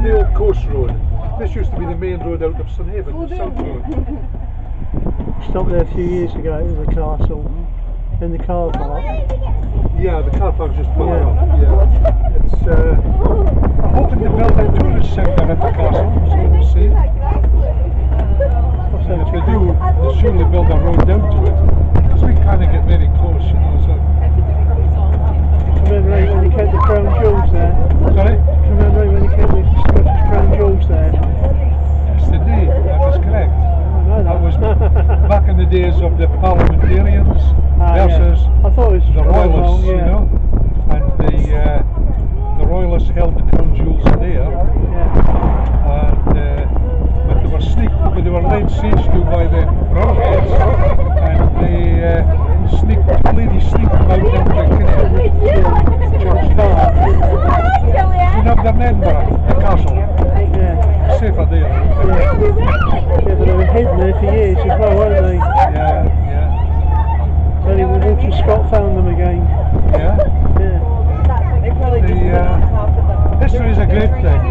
the old coast road. This used to be the main road out of Stonehaven, the south road. Stopped there a few years ago at the castle, in the car park. Yeah, the car park's just far off. Yeah. It's, I'm hoping to build a tourist centre at the castle, so we'll see. And if they do, they'll surely build a road down to it. Because we kind of get very close, you know. So. Remember when you kept the crown jewels there? Sorry? Remember when you kept the Scottish crown jewels there? Yes, they did. That is correct. That was back in the days of the parliamentarians versus I thought it was the royalists, yeah. you know. And the royalists held the crown jewels there. And but they were laid siege to by the royalists, and they two ladies sneaked them out into Church Park. You know, they're in Edinburgh, the castle. Safer there. Yeah, but they were hidden there for years as well, weren't they? Yeah. Only when Walter Scott found them again. Yeah. Yeah. History is a great thing.